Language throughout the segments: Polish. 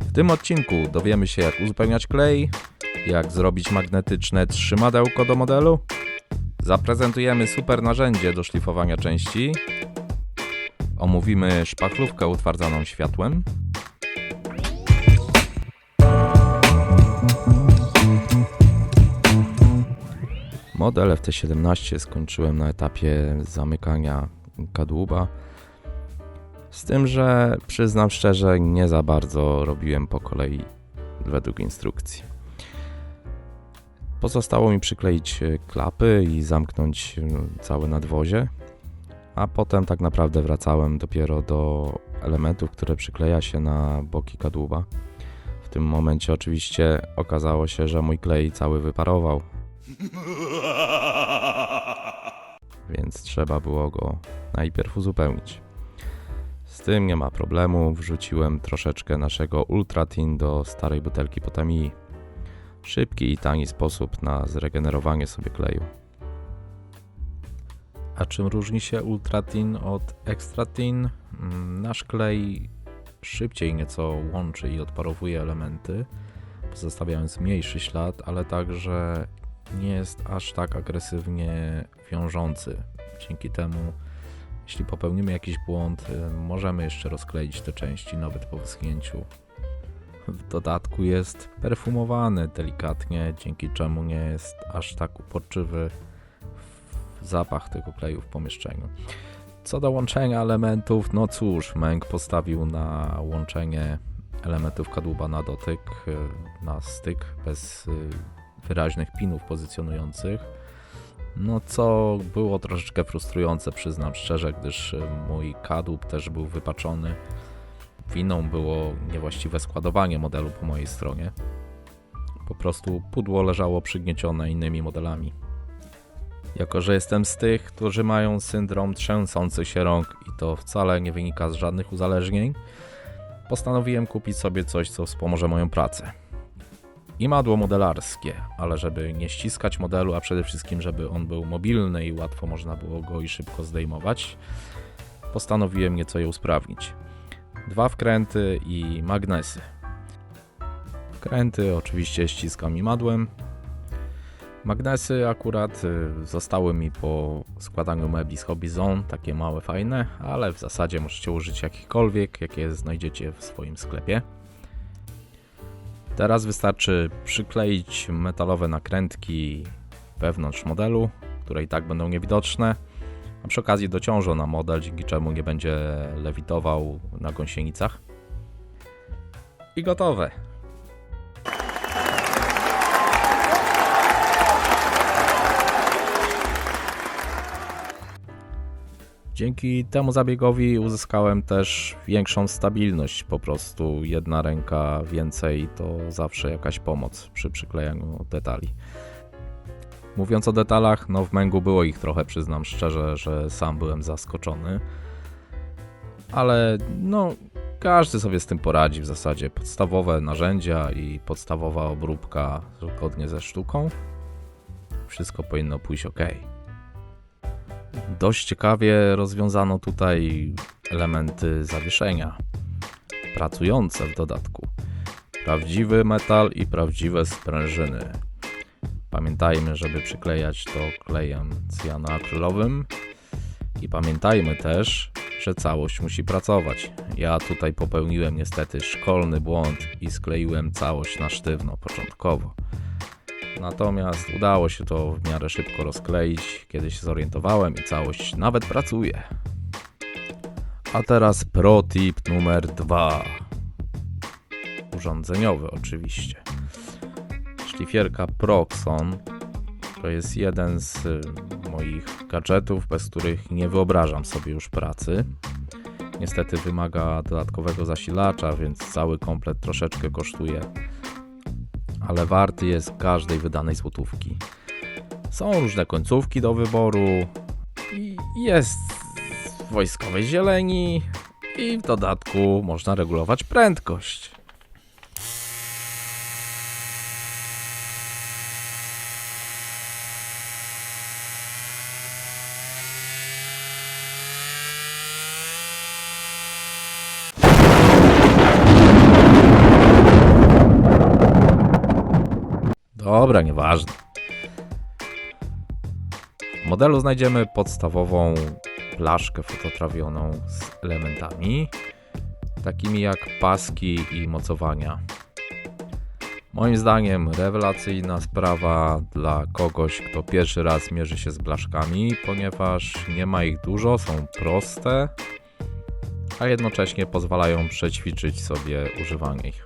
W tym odcinku dowiemy się, jak uzupełniać klej, jak zrobić magnetyczne trzymadełko do modelu, zaprezentujemy super narzędzie do szlifowania części, omówimy szpachlówkę utwardzaną światłem, model FT17 skończyłem na etapie zamykania kadłuba, z tym, że przyznam szczerze, nie za bardzo robiłem po kolei według instrukcji. Pozostało mi przykleić klapy i zamknąć całe nadwozie, a potem tak naprawdę wracałem dopiero do elementów, które przykleja się na boki kadłuba. W tym momencie oczywiście okazało się, że mój klej cały wyparował, więc trzeba było go najpierw uzupełnić. Z tym nie ma problemu, wrzuciłem troszeczkę naszego Ultratin do starej butelki po Tamiyi. Szybki i tani sposób na zregenerowanie sobie kleju. A czym różni się Ultratin od Extratin? Nasz klej szybciej nieco łączy i odparowuje elementy, pozostawiając mniejszy ślad, ale także nie jest aż tak agresywnie wiążący. Dzięki temu, jeśli popełnimy jakiś błąd, możemy jeszcze rozkleić te części nawet po wyschnięciu. W dodatku jest perfumowany delikatnie, dzięki czemu nie jest aż tak uporczywy zapach tego kleju w pomieszczeniu. Co do łączenia elementów, no cóż, Meng postawił na łączenie elementów kadłuba na dotyk, na styk, bez wyraźnych pinów pozycjonujących. No co było troszeczkę frustrujące, przyznam szczerze, gdyż mój kadłub też był wypaczony. Winą było niewłaściwe składowanie modelu po mojej stronie. Po prostu pudło leżało przygniecione innymi modelami. Jako że jestem z tych, którzy mają syndrom trzęsących się rąk i to wcale nie wynika z żadnych uzależnień, postanowiłem kupić sobie coś, co wspomoże moją pracę. Imadło modelarskie, ale żeby nie ściskać modelu, a przede wszystkim żeby on był mobilny i łatwo można było go i szybko zdejmować, postanowiłem nieco je usprawnić. 2 wkręty i magnesy. Wkręty oczywiście ściskam imadłem. Magnesy akurat zostały mi po składaniu mebli z Hobby Zone, takie małe, fajne, ale w zasadzie możecie użyć jakichkolwiek, jakie znajdziecie w swoim sklepie. Teraz wystarczy przykleić metalowe nakrętki wewnątrz modelu, które i tak będą niewidoczne, a przy okazji dociążą na model, dzięki czemu nie będzie lewitował na gąsienicach. I gotowe! Dzięki temu zabiegowi uzyskałem też większą stabilność, po prostu jedna ręka więcej to zawsze jakaś pomoc przy przyklejaniu detali. Mówiąc o detalach, no w Mengu było ich trochę, przyznam szczerze, że sam byłem zaskoczony, ale no każdy sobie z tym poradzi w zasadzie. Podstawowe narzędzia i podstawowa obróbka zgodnie ze sztuką, wszystko powinno pójść ok. Dość ciekawie rozwiązano tutaj elementy zawieszenia, pracujące w dodatku. Prawdziwy metal i prawdziwe sprężyny. Pamiętajmy, żeby przyklejać to klejem cyjanoakrylowym i pamiętajmy też, że całość musi pracować. Ja tutaj popełniłem niestety szkolny błąd i skleiłem całość na sztywno początkowo. Natomiast udało się to w miarę szybko rozkleić, kiedy się zorientowałem i całość nawet pracuje. A teraz pro tip numer 2. Urządzeniowy oczywiście. Szlifierka Proxon to jest jeden z moich gadżetów, bez których nie wyobrażam sobie już pracy. Niestety wymaga dodatkowego zasilacza, więc cały komplet troszeczkę kosztuje, ale warty jest każdej wydanej złotówki. Są różne końcówki do wyboru, i jest wojskowej zieleni i w dodatku można regulować prędkość. Dobra, nieważne. W modelu znajdziemy podstawową blaszkę fototrawioną z elementami, takimi jak paski i mocowania. Moim zdaniem rewelacyjna sprawa dla kogoś, kto pierwszy raz mierzy się z blaszkami, ponieważ nie ma ich dużo, są proste, a jednocześnie pozwalają przećwiczyć sobie używanie ich.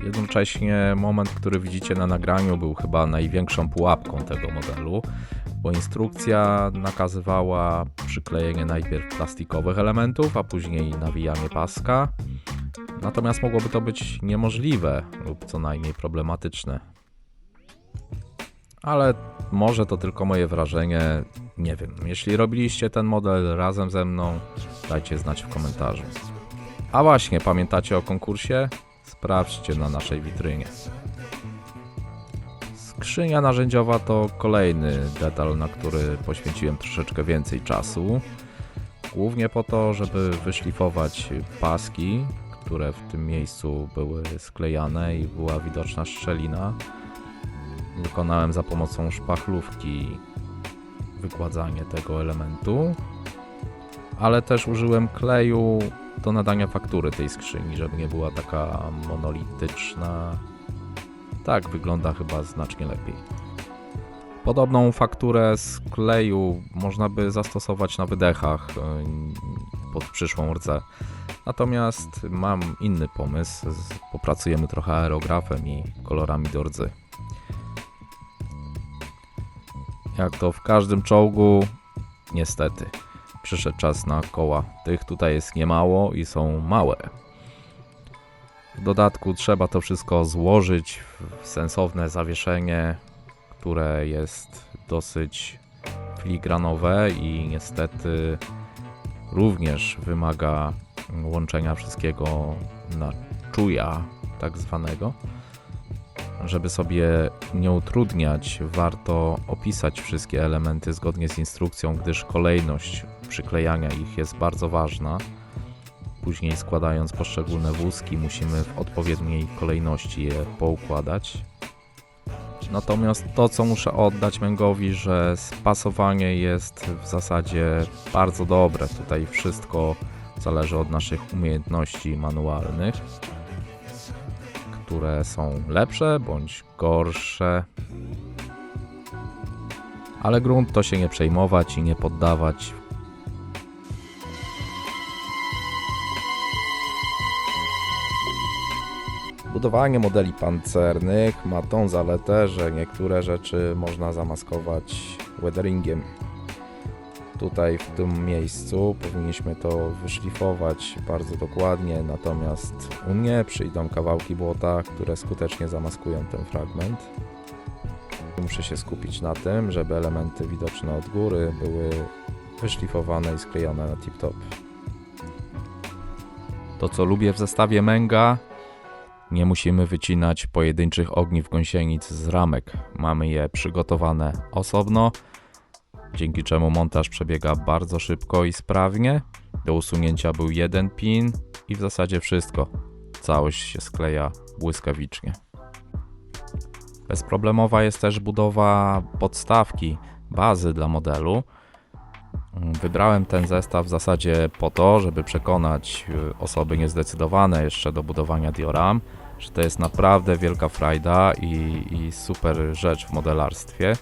Jednocześnie moment, który widzicie na nagraniu, był chyba największą pułapką tego modelu, bo instrukcja nakazywała przyklejenie najpierw plastikowych elementów, a później nawijanie paska. Natomiast mogłoby to być niemożliwe lub co najmniej problematyczne. Ale może to tylko moje wrażenie, nie wiem. Jeśli robiliście ten model razem ze mną, dajcie znać w komentarzu. A właśnie, pamiętacie o konkursie? Sprawdźcie na naszej witrynie. Skrzynia narzędziowa to kolejny detal, na który poświęciłem troszeczkę więcej czasu. Głównie po to, żeby wyszlifować paski, które w tym miejscu były sklejane i była widoczna szczelina. Wykonałem za pomocą szpachlówki wykładzanie tego elementu, ale też użyłem kleju do nadania faktury tej skrzyni, żeby nie była taka monolityczna. Tak wygląda chyba znacznie lepiej. Podobną fakturę z kleju można by zastosować na wydechach pod przyszłą rdzę. Natomiast mam inny pomysł. Popracujemy trochę aerografem i kolorami do rdzy. Jak to w każdym czołgu, niestety, przyszedł czas na koła. Tych tutaj jest niemało i są małe. W dodatku trzeba to wszystko złożyć w sensowne zawieszenie, które jest dosyć filigranowe i niestety również wymaga łączenia wszystkiego na czuja tak zwanego. Żeby sobie nie utrudniać, warto opisać wszystkie elementy zgodnie z instrukcją, gdyż kolejność przyklejania ich jest bardzo ważna. Później składając poszczególne wózki musimy w odpowiedniej kolejności je poukładać. Natomiast to, co muszę oddać Męgowi, że spasowanie jest w zasadzie bardzo dobre. Tutaj wszystko zależy od naszych umiejętności manualnych, które są lepsze bądź gorsze. Ale grunt to się nie przejmować i nie poddawać. Budowanie modeli pancernych ma tą zaletę, że niektóre rzeczy można zamaskować weatheringiem. Tutaj w tym miejscu powinniśmy to wyszlifować bardzo dokładnie, natomiast u mnie przyjdą kawałki błota, które skutecznie zamaskują ten fragment. Muszę się skupić na tym, żeby elementy widoczne od góry były wyszlifowane i sklejone na tip-top. To, co lubię w zestawie Męga, nie musimy wycinać pojedynczych ogniw gąsienic z ramek. Mamy je przygotowane osobno, dzięki czemu montaż przebiega bardzo szybko i sprawnie. Do usunięcia był jeden pin i w zasadzie wszystko. Całość się skleja błyskawicznie. Bezproblemowa jest też budowa podstawki, bazy dla modelu. Wybrałem ten zestaw w zasadzie po to, żeby przekonać osoby niezdecydowane jeszcze do budowania dioram, że to jest naprawdę wielka frajda i super rzecz w modelarstwie.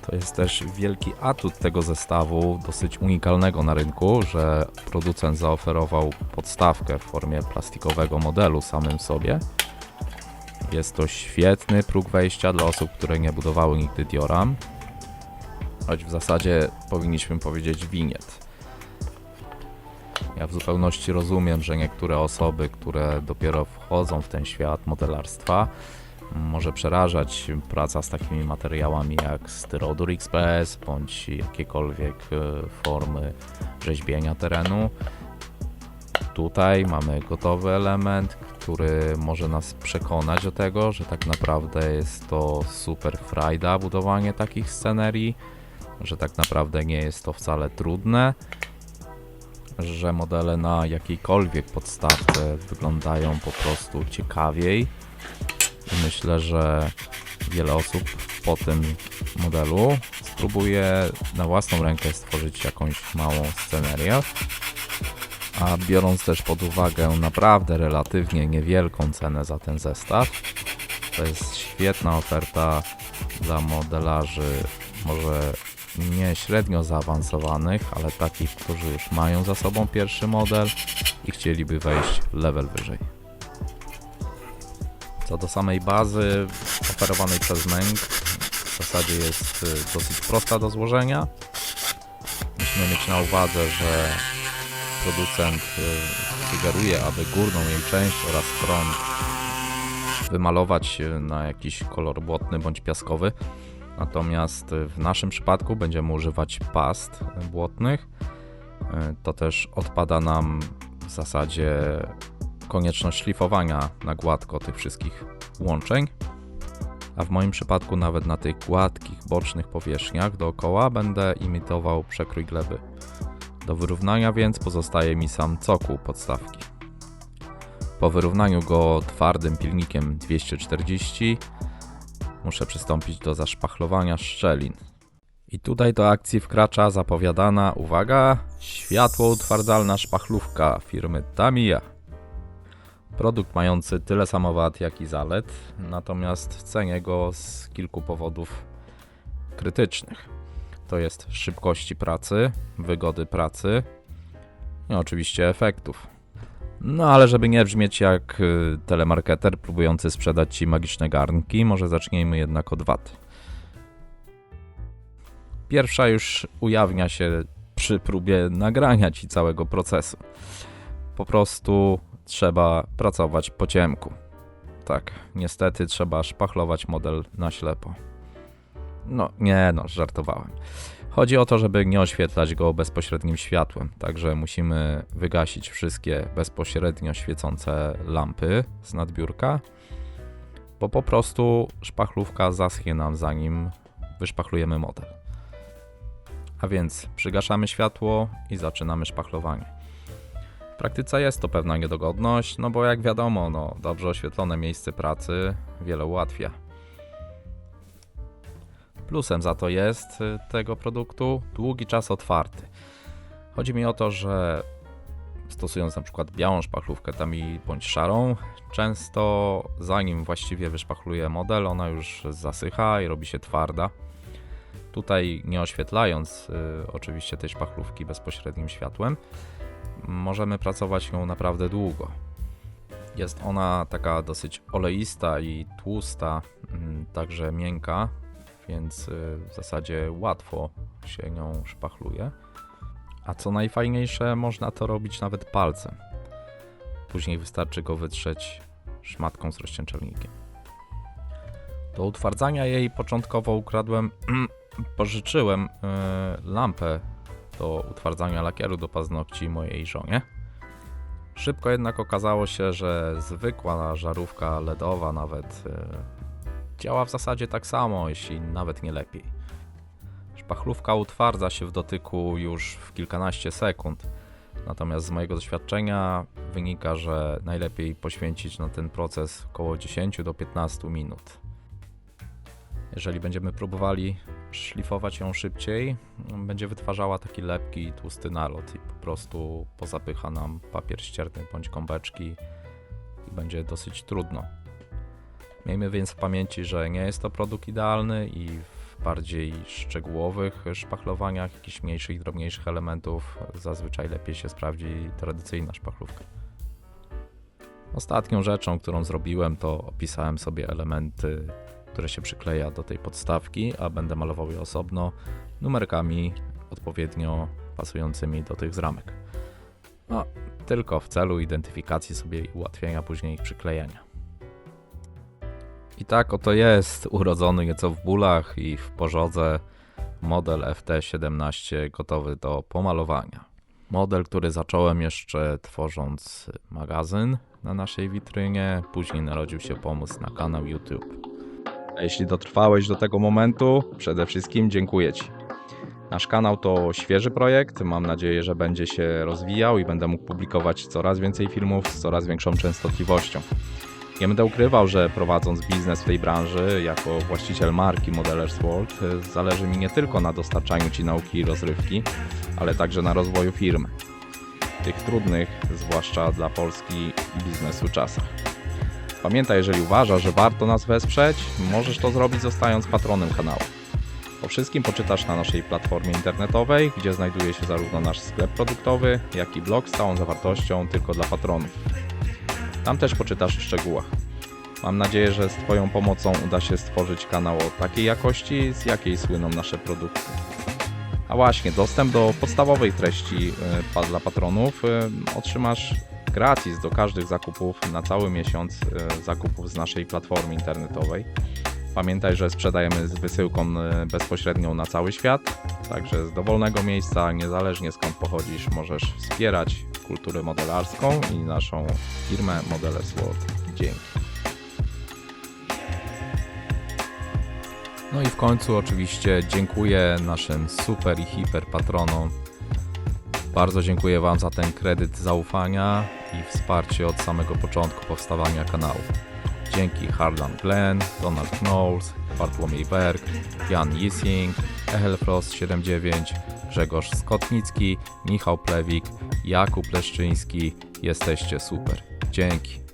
To jest też wielki atut tego zestawu, dosyć unikalnego na rynku, że producent zaoferował podstawkę w formie plastikowego modelu samym sobie. Jest to świetny próg wejścia dla osób, które nie budowały nigdy dioram, choć w zasadzie powinniśmy powiedzieć winiet. Ja w zupełności rozumiem, że niektóre osoby, które dopiero wchodzą w ten świat modelarstwa, może przerażać praca z takimi materiałami jak styrodur XPS bądź jakiekolwiek formy rzeźbienia terenu. Tutaj mamy gotowy element, który może nas przekonać do tego, że tak naprawdę jest to super frajda budowanie takich scenerii, że tak naprawdę nie jest to wcale trudne, że modele na jakiejkolwiek podstawce wyglądają po prostu ciekawiej. i myślę, że wiele osób po tym modelu spróbuje na własną rękę stworzyć jakąś małą scenerię. A biorąc też pod uwagę naprawdę relatywnie niewielką cenę za ten zestaw, to jest świetna oferta dla modelarzy może nie średnio zaawansowanych, ale takich, którzy już mają za sobą pierwszy model i chcieliby wejść level wyżej. Co do samej bazy oferowanej przez Meng, w zasadzie jest dosyć prosta do złożenia. Musimy mieć na uwadze, że producent sugeruje, aby górną jej część oraz front wymalować na jakiś kolor błotny bądź piaskowy. Natomiast w naszym przypadku będziemy używać past błotnych. To też odpada nam w zasadzie konieczność szlifowania na gładko tych wszystkich łączeń. A w moim przypadku nawet na tych gładkich, bocznych powierzchniach dookoła będę imitował przekrój gleby. Do wyrównania więc pozostaje mi sam cokół podstawki. Po wyrównaniu go twardym pilnikiem 240 muszę przystąpić do zaszpachlowania szczelin. I tutaj do akcji wkracza zapowiadana, uwaga, światło-utwardzalna szpachlówka firmy Tamiya. Produkt mający tyle samo wad jak i zalet, natomiast cenię go z kilku powodów krytycznych. To jest szybkości pracy, wygody pracy i oczywiście efektów. No ale żeby nie brzmieć jak telemarketer próbujący sprzedać Ci magiczne garnki, może zacznijmy jednak od wad. Pierwsza już ujawnia się przy próbie nagrania Ci całego procesu. Po prostu trzeba pracować po ciemku. Tak, niestety trzeba szpachlować model na ślepo. Żartowałem. Chodzi o to, żeby nie oświetlać go bezpośrednim światłem, także musimy wygasić wszystkie bezpośrednio świecące lampy z nadbiórka, bo po prostu szpachlówka zaschnie nam, zanim wyszpachlujemy model. A więc przygaszamy światło i zaczynamy szpachlowanie. W praktyce jest to pewna niedogodność, bo jak wiadomo, dobrze oświetlone miejsce pracy wiele ułatwia. Plusem za to jest tego produktu długi czas otwarty. Chodzi mi o to, że stosując na przykład białą szpachlówkę Tamiya bądź szarą, często zanim właściwie wyszpachluję model, ona już zasycha i robi się twarda. Tutaj nie oświetlając oczywiście tej szpachlówki bezpośrednim światłem, możemy pracować ją naprawdę długo. Jest ona taka dosyć oleista i tłusta, także miękka, więc w zasadzie łatwo się nią szpachluje. A co najfajniejsze, można to robić nawet palcem. Później wystarczy go wytrzeć szmatką z rozcieńczalnikiem. Do utwardzania jej początkowo pożyczyłem lampę do utwardzania lakieru do paznokci mojej żonie. Szybko jednak okazało się, że zwykła żarówka LEDowa nawet działa w zasadzie tak samo, jeśli nawet nie lepiej. Szpachlówka utwardza się w dotyku już w kilkanaście sekund, natomiast z mojego doświadczenia wynika, że najlepiej poświęcić na ten proces około 10 do 15 minut. Jeżeli będziemy próbowali szlifować ją szybciej, będzie wytwarzała taki lepki, tłusty nalot i po prostu pozapycha nam papier ścierny bądź gąbeczki i będzie dosyć trudno. Miejmy więc w pamięci, że nie jest to produkt idealny i w bardziej szczegółowych szpachlowaniach, jakichś mniejszych, drobniejszych elementów zazwyczaj lepiej się sprawdzi tradycyjna szpachlówka. Ostatnią rzeczą, którą zrobiłem, to opisałem sobie elementy, które się przykleja do tej podstawki, a będę malował je osobno numerkami odpowiednio pasującymi do tych z ramek. Tylko w celu identyfikacji sobie i ułatwienia później ich przyklejenia. I tak oto jest urodzony nieco w bólach i w pożodze model FT17 gotowy do pomalowania. Model, który zacząłem jeszcze tworząc magazyn na naszej witrynie, później narodził się pomysł na kanał YouTube. A jeśli dotrwałeś do tego momentu, przede wszystkim dziękuję Ci. Nasz kanał to świeży projekt, mam nadzieję, że będzie się rozwijał i będę mógł publikować coraz więcej filmów z coraz większą częstotliwością. Nie będę ukrywał, że prowadząc biznes w tej branży, jako właściciel marki Modelers World, zależy mi nie tylko na dostarczaniu Ci nauki i rozrywki, ale także na rozwoju firmy. W tych trudnych, zwłaszcza dla Polski biznesu czasach. Pamiętaj, jeżeli uważasz, że warto nas wesprzeć, możesz to zrobić zostając patronem kanału. O wszystkim poczytasz na naszej platformie internetowej, gdzie znajduje się zarówno nasz sklep produktowy, jak i blog z całą zawartością tylko dla patronów. Tam też poczytasz o szczegółach. Mam nadzieję, że z Twoją pomocą uda się stworzyć kanał o takiej jakości, z jakiej słyną nasze produkty. A właśnie, dostęp do podstawowej treści dla patronów otrzymasz gratis do każdych zakupów na cały miesiąc zakupów z naszej platformy internetowej. Pamiętaj, że sprzedajemy z wysyłką bezpośrednią na cały świat, także z dowolnego miejsca, niezależnie skąd pochodzisz, możesz wspierać kulturę modelarską i naszą firmę Modelers World. Dzięki. No i w końcu oczywiście dziękuję naszym super i hiper patronom. Bardzo dziękuję Wam za ten kredyt zaufania i wsparcie od samego początku powstawania kanału. Dzięki Harlan Glenn, Donald Knowles, Bartłomiej Berg, Jan Yising, Ehelfrost79, Grzegorz Skotnicki, Michał Plewik, Jakub Leszczyński. Jesteście super. Dzięki.